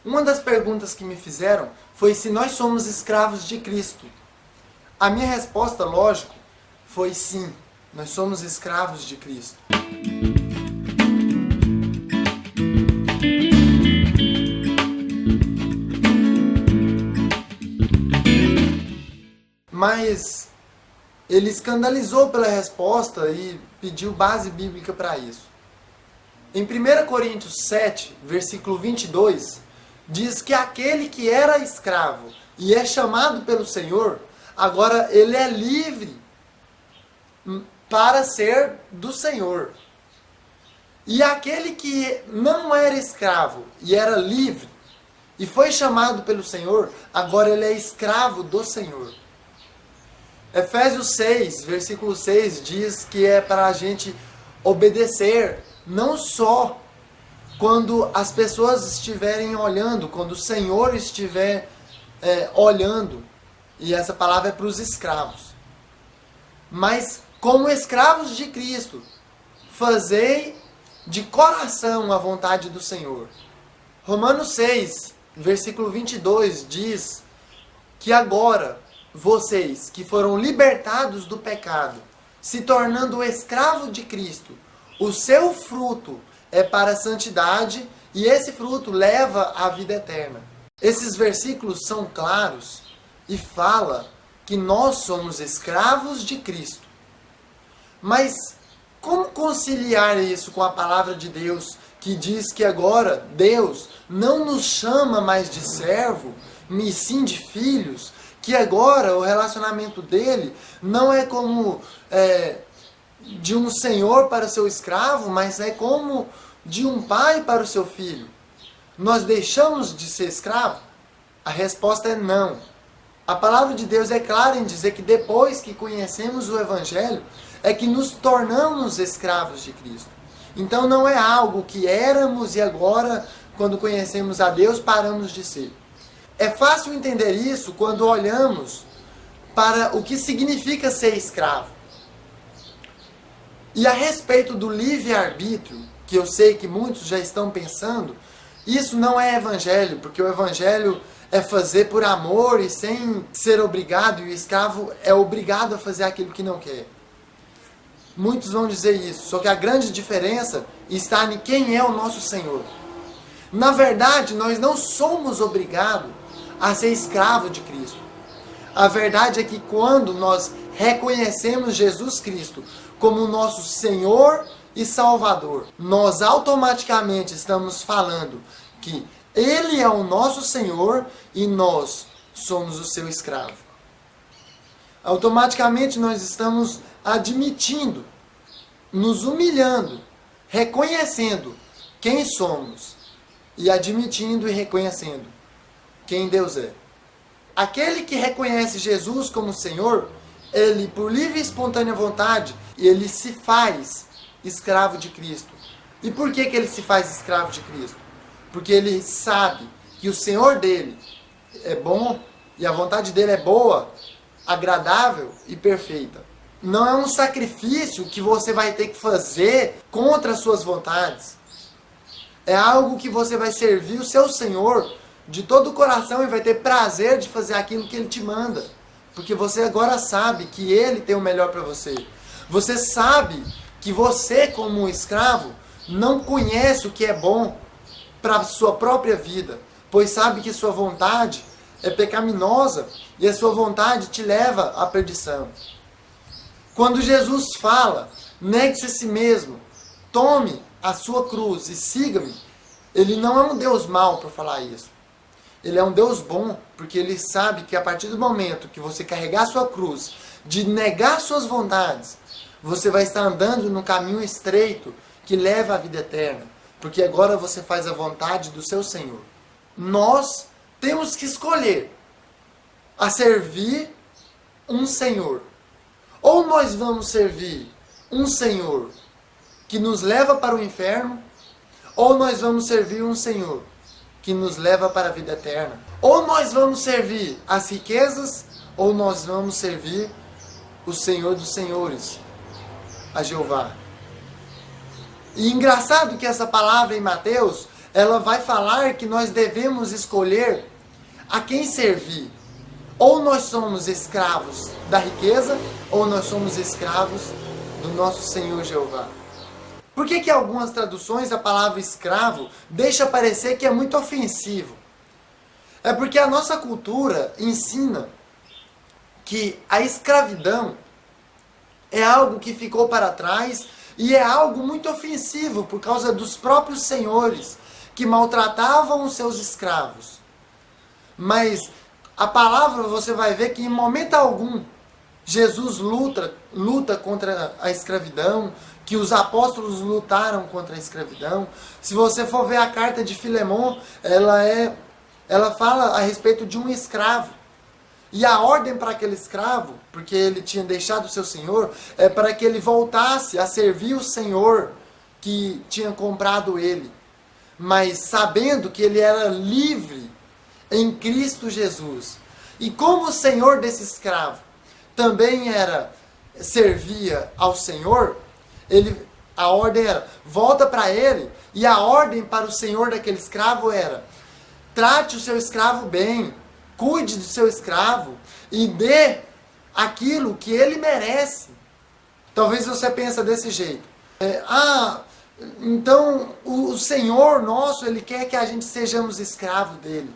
Uma das perguntas que me fizeram foi se nós somos escravos de Cristo. A minha resposta, lógico, foi sim, nós somos escravos de Cristo. Mas ele escandalizou pela resposta e pediu base bíblica para isso. Em 1 Coríntios 7, versículo 22, diz que aquele que era escravo e é chamado pelo Senhor, agora ele é livre para ser do Senhor. E aquele que não era escravo e era livre e foi chamado pelo Senhor, agora ele é escravo do Senhor. Efésios 6, versículo 6 diz que é para a gente obedecer, não só quando as pessoas estiverem olhando, quando o Senhor estiver olhando, e essa palavra é para os escravos, mas como escravos de Cristo, fazei de coração a vontade do Senhor. Romanos 6, versículo 22 diz que agora vocês que foram libertados do pecado, se tornando escravo de Cristo, o seu fruto é para a santidade e esse fruto leva à vida eterna. Esses versículos são claros e fala que nós somos escravos de Cristo. Mas como conciliar isso com a palavra de Deus que diz que agora Deus não nos chama mais de servo, mas sim de filhos? Que agora o relacionamento dele não é como de um senhor para seu escravo, mas é como de um pai para o seu filho. Nós deixamos de ser escravo? A resposta é não. A palavra de Deus é clara em dizer que depois que conhecemos o Evangelho, é que nos tornamos escravos de Cristo. Então não é algo que éramos e agora, quando conhecemos a Deus, paramos de ser. É fácil entender isso quando olhamos para o que significa ser escravo. E a respeito do livre-arbítrio, que eu sei que muitos já estão pensando, isso não é evangelho, porque o evangelho é fazer por amor e sem ser obrigado, e o escravo é obrigado a fazer aquilo que não quer. Muitos vão dizer isso, só que a grande diferença está em quem é o nosso Senhor. Na verdade, nós não somos obrigados a ser escravo de Cristo. A verdade é que quando nós reconhecemos Jesus Cristo como nosso Senhor e Salvador, nós automaticamente estamos falando que Ele é o nosso Senhor e nós somos o seu escravo. Automaticamente nós estamos admitindo, nos humilhando, reconhecendo quem somos e admitindo e reconhecendo quem Deus é. Aquele que reconhece Jesus como Senhor, ele por livre e espontânea vontade, ele se faz escravo de Cristo. E por que ele se faz escravo de Cristo? Porque ele sabe que o Senhor dele é bom e a vontade dele é boa, agradável e perfeita. Não é um sacrifício que você vai ter que fazer contra as suas vontades. É algo que você vai servir o seu Senhor de todo o coração e vai ter prazer de fazer aquilo que Ele te manda. Porque você agora sabe que Ele tem o melhor para você. Você sabe que você, como um escravo, não conhece o que é bom para a sua própria vida, pois sabe que sua vontade é pecaminosa e a sua vontade te leva à perdição. Quando Jesus fala, negue-se a si mesmo, tome a sua cruz e siga-me, Ele não é um Deus mau por falar isso. Ele é um Deus bom, porque Ele sabe que a partir do momento que você carregar a sua cruz, de negar suas vontades, você vai estar andando no caminho estreito que leva à vida eterna, porque agora você faz a vontade do seu Senhor. Nós temos que escolher a servir um Senhor. Ou nós vamos servir um Senhor que nos leva para o inferno, ou nós vamos servir um Senhor que nos leva para a vida eterna. Ou nós vamos servir as riquezas, ou nós vamos servir o Senhor dos Senhores, a Jeová. E engraçado que essa palavra em Mateus, ela vai falar que nós devemos escolher a quem servir. Ou nós somos escravos da riqueza, ou nós somos escravos do nosso Senhor Jeová. Por que algumas traduções a palavra escravo deixa parecer que é muito ofensivo? É porque a nossa cultura ensina que a escravidão é algo que ficou para trás e é algo muito ofensivo por causa dos próprios senhores que maltratavam os seus escravos. Mas a palavra, você vai ver que em momento algum Jesus luta contra a escravidão, que os apóstolos lutaram contra a escravidão. Se você for ver a carta de Filemon, ela fala a respeito de um escravo. E a ordem para aquele escravo, porque ele tinha deixado o seu senhor, é para que ele voltasse a servir o senhor que tinha comprado ele. Mas sabendo que ele era livre em Cristo Jesus. E como o senhor desse escravo também servia ao senhor, a ordem era, volta para ele, e a ordem para o senhor daquele escravo era, trate o seu escravo bem, cuide do seu escravo e dê aquilo que ele merece. Talvez você pense desse jeito. Então o Senhor nosso, Ele quer que a gente sejamos escravos dele.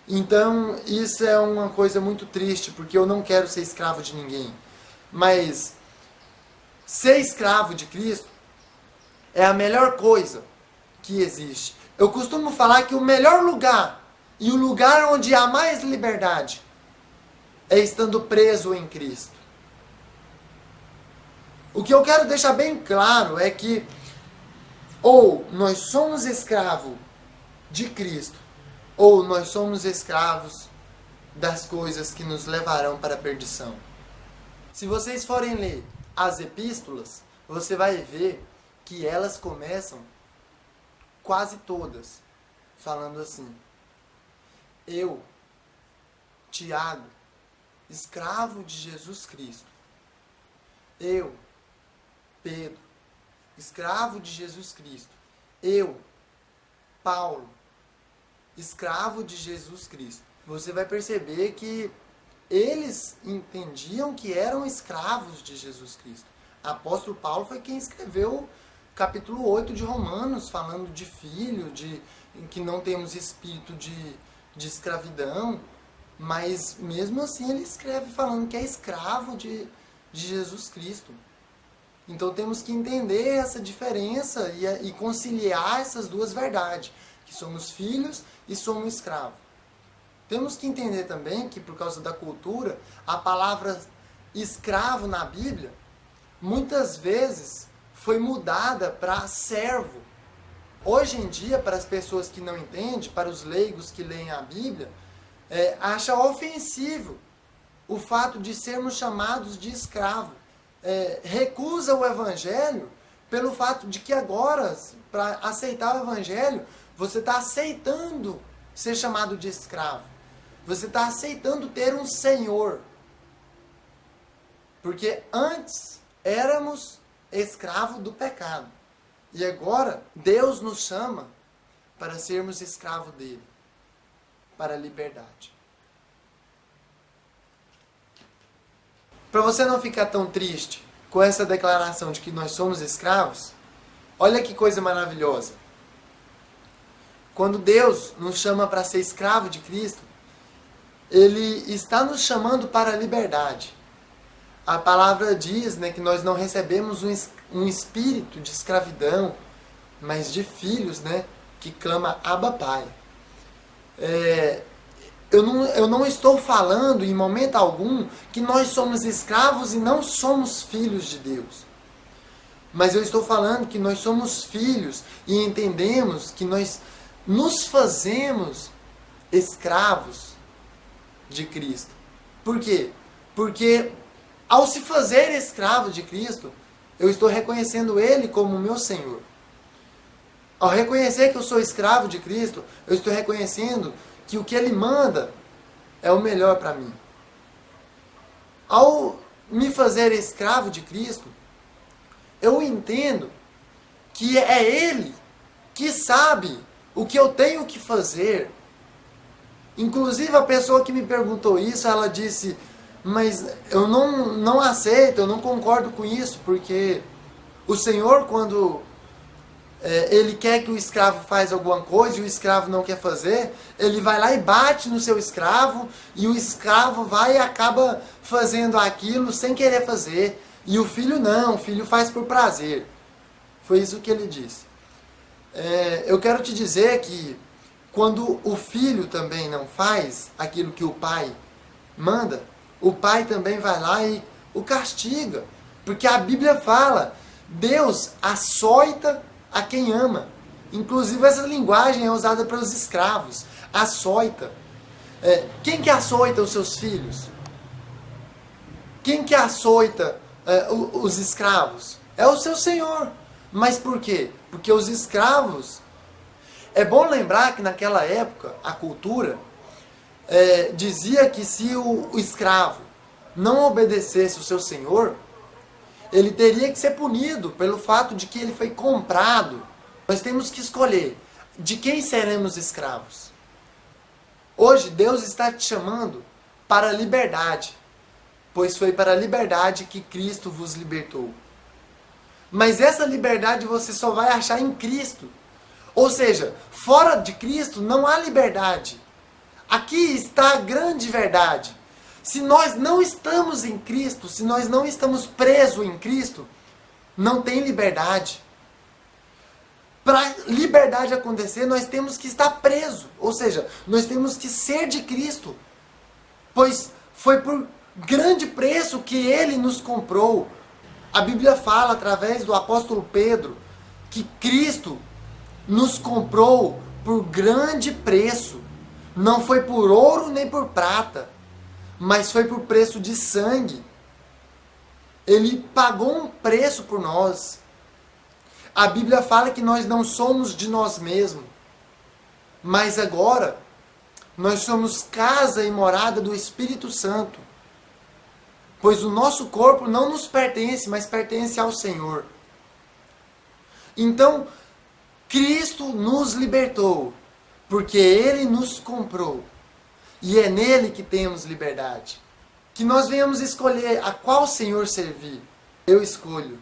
Então isso é uma coisa muito triste, porque eu não quero ser escravo de ninguém. Mas ser escravo de Cristo é a melhor coisa que existe. Eu costumo falar que o melhor lugar e o lugar onde há mais liberdade é estando preso em Cristo. O que eu quero deixar bem claro é que ou nós somos escravos de Cristo, ou nós somos escravos das coisas que nos levarão para a perdição. Se vocês forem ler as epístolas, você vai ver que elas começam quase todas falando assim: eu, Tiago, escravo de Jesus Cristo. Eu, Pedro, escravo de Jesus Cristo. Eu, Paulo, escravo de Jesus Cristo. Você vai perceber que eles entendiam que eram escravos de Jesus Cristo. Apóstolo Paulo foi quem escreveu capítulo 8 de Romanos, falando de filho, em que não temos espírito de escravidão, mas mesmo assim ele escreve falando que é escravo de Jesus Cristo. Então temos que entender essa diferença e conciliar essas duas verdades, que somos filhos e somos escravos. Temos que entender também que, por causa da cultura, a palavra escravo na Bíblia muitas vezes foi mudada para servo. Hoje em dia, para as pessoas que não entendem, para os leigos que leem a Bíblia, acha ofensivo o fato de sermos chamados de escravo. Recusa o Evangelho pelo fato de que agora, para aceitar o Evangelho, você está aceitando ser chamado de escravo. Você está aceitando ter um senhor. Porque antes éramos escravos do pecado. E agora Deus nos chama para sermos escravos dele, para a liberdade. Para você não ficar tão triste com essa declaração de que nós somos escravos, olha que coisa maravilhosa. Quando Deus nos chama para ser escravo de Cristo, Ele está nos chamando para a liberdade. A palavra diz, que nós não recebemos um espírito de escravidão, mas de filhos, que clama Abba Pai. Eu não estou falando em momento algum que nós somos escravos e não somos filhos de Deus. Mas eu estou falando que nós somos filhos e entendemos que nós nos fazemos escravos de Cristo. Por quê? Porque ao se fazer escravo de Cristo, eu estou reconhecendo Ele como meu Senhor. Ao reconhecer que eu sou escravo de Cristo, eu estou reconhecendo que o que Ele manda é o melhor para mim. Ao me fazer escravo de Cristo, eu entendo que é Ele que sabe O que eu tenho que fazer. Inclusive a pessoa que me perguntou isso, ela disse, mas eu não aceito, eu não concordo com isso, porque o Senhor, quando ele quer que o escravo faz alguma coisa e o escravo não quer fazer, ele vai lá e bate no seu escravo, e o escravo vai e acaba fazendo aquilo sem querer fazer. E o filho não, o filho faz por prazer. Foi isso que ele disse. Eu quero te dizer que quando o filho também não faz aquilo que o pai manda, o pai também vai lá e o castiga. Porque a Bíblia fala, Deus açoita a quem ama. Inclusive essa linguagem é usada para os escravos. Açoita. Quem que açoita os seus filhos? Quem que açoita os escravos? É o seu Senhor. Mas por quê? Porque os escravos... É bom lembrar que naquela época, a cultura dizia que se o escravo não obedecesse o seu senhor, ele teria que ser punido pelo fato de que ele foi comprado. Nós temos que escolher de quem seremos escravos. Hoje Deus está te chamando para a liberdade, pois foi para a liberdade que Cristo vos libertou. Mas essa liberdade você só vai achar em Cristo. Ou seja, fora de Cristo não há liberdade. Aqui está a grande verdade. Se nós não estamos em Cristo, se nós não estamos presos em Cristo, não tem liberdade. Para liberdade acontecer, nós temos que estar presos. Ou seja, nós temos que ser de Cristo. Pois foi por grande preço que Ele nos comprou. A Bíblia fala, através do apóstolo Pedro, que Cristo nos comprou por grande preço. Não foi por ouro nem por prata, mas foi por preço de sangue. Ele pagou um preço por nós. A Bíblia fala que nós não somos de nós mesmos, mas agora nós somos casa e morada do Espírito Santo. Pois o nosso corpo não nos pertence, mas pertence ao Senhor. Então, Cristo nos libertou, porque Ele nos comprou. E é nele que temos liberdade. Que nós venhamos escolher a qual Senhor servir. Eu escolho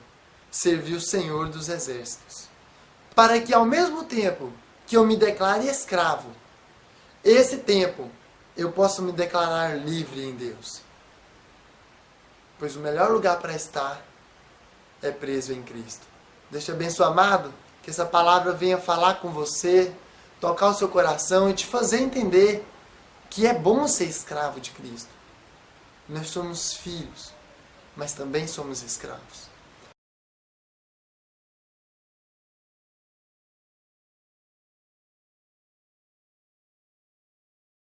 servir o Senhor dos Exércitos. Para que ao mesmo tempo que eu me declare escravo, esse tempo eu possa me declarar livre em Deus. Pois o melhor lugar para estar é preso em Cristo. Deus te abençoe, amado. Que essa palavra venha falar com você, tocar o seu coração e te fazer entender que é bom ser escravo de Cristo. Nós somos filhos, mas também somos escravos.